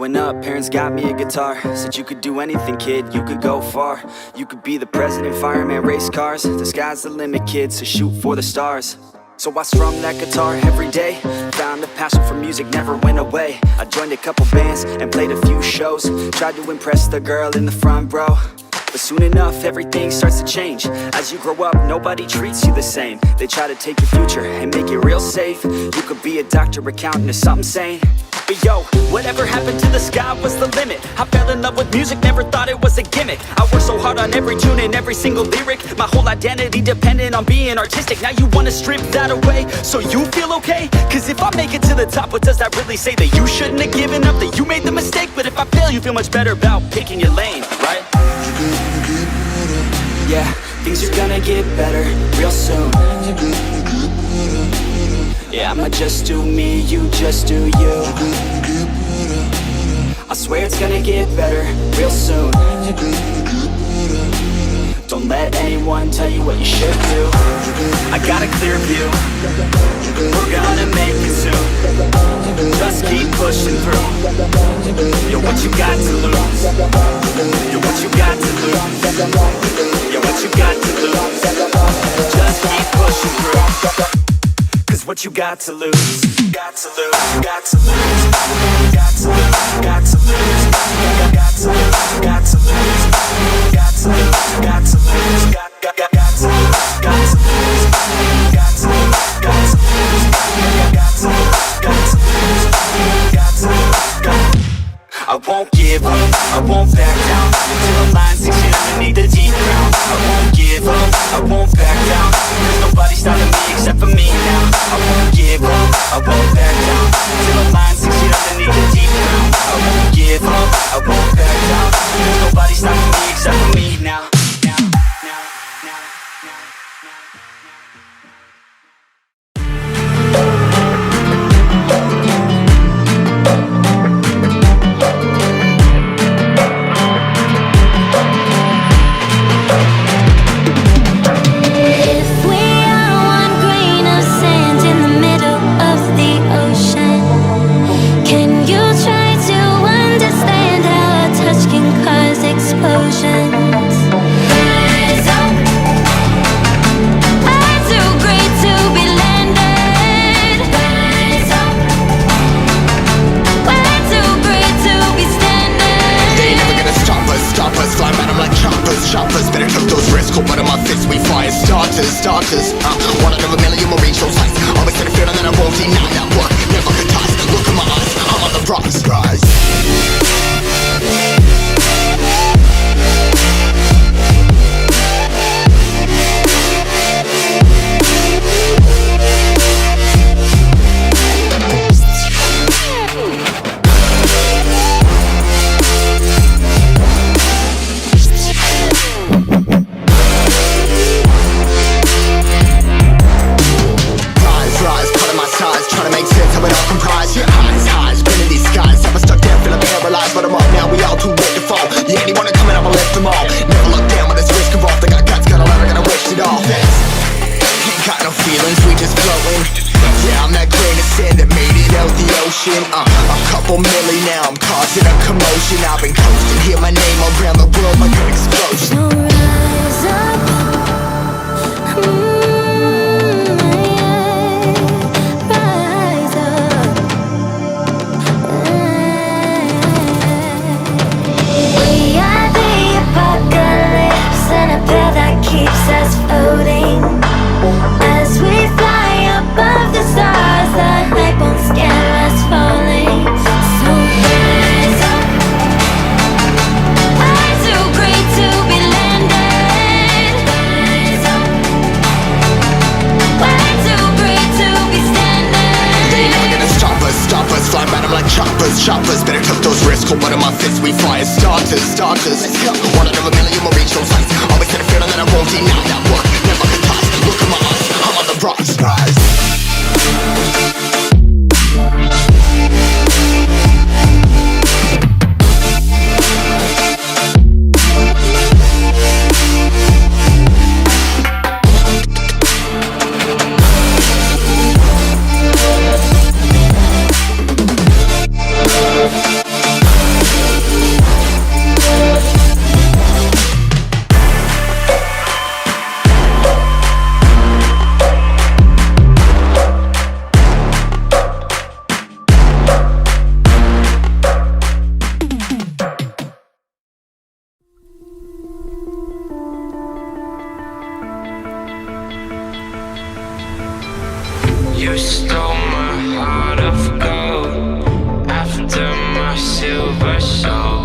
Growing up, parents got me a guitar. Said you could do anything, kid, you could go far. You could be the president, fireman, race cars. The sky's the limit, kid, so shoot for the stars. So I strummed that guitar every day. Found a passion for music, never went away. I joined a couple bands and played a few shows. Tried to impress the girl in the front row. But soon enough, everything starts to change. As you grow up, nobody treats you the same. They try to take your future and make it real safe. You could be a doctor, accountant, or something sane. But yo, whatever happened to the sky was the limit. I fell in love with music, never thought it was a gimmick. I worked so hard on every tune and every single lyric. My whole identity depended on being artistic. Now you wanna strip that away, so you feel okay? Cause if I make it to the top, what does that really say? That you shouldn't have given up, that you made the mistake? But if I fail, you feel much better about picking your lane, right? Yeah, things are gonna get better real soon. Yeah, I'ma just do me, you just do you. I swear it's gonna get better real soon. Don't let anyone tell you what you should do. I got a clear view, we're gonna make it soon. Just keep pushing through. You're what you got to lose. You're what you got to lose. You're what you got to lose. Just keep pushing through. Cause what you got to lose, got to lose, got to lose, got to lose, got to lose, got to lose, got to lose, got to lose, got to lose, got to lose, got to lose, got to lose, got to lose, got to lose, got to lose, got to lose. I won't give up, I won't back down till the line 6 feet underneath the deep ground. I won't give up, I won't back down. There's nobody stopping me except for me now. I won't give up, I won't back down till the line 6 feet underneath the deep ground. I won't give up, I won't back down. There's nobody stopping me except for me now. Starters, one out of a million will reach those heights. Always had a feeling that I won't deny that work. Never could toss. Look in my eyes, I'm on the rise. Trying to make sense of it all comprised. Highs, grinning these skies. I was stuck there You stole my heart of gold after my silver soul.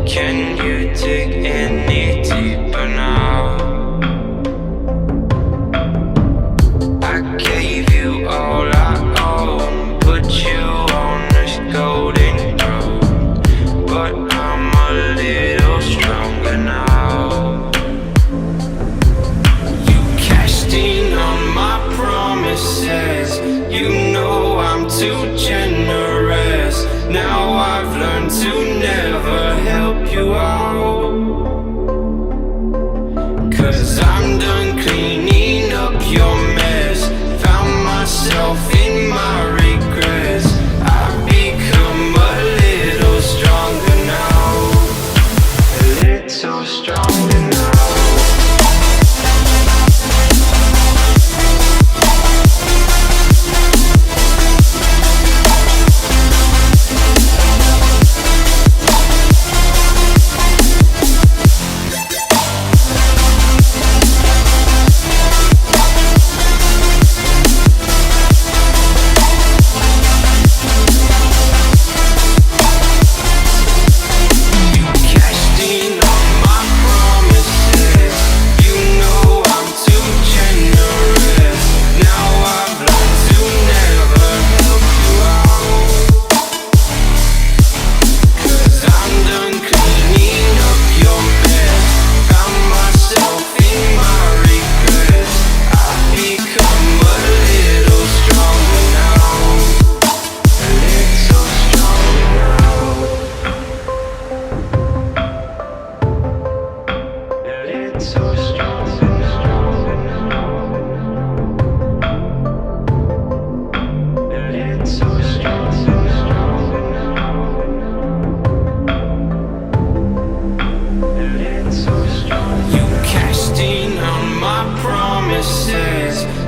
Can you dig any deeper now? I gave you all I own, put you on this golden throne, but I'm a little stronger now. You cashed in on my promises. You know I'm too generous. Now I've learned to never help you out, 'cause I'm done cleaning up your mess. Found myself in my regrets. I've become a little stronger now, a little stronger now.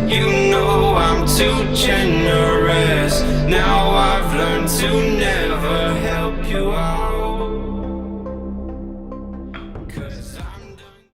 You know I'm too generous.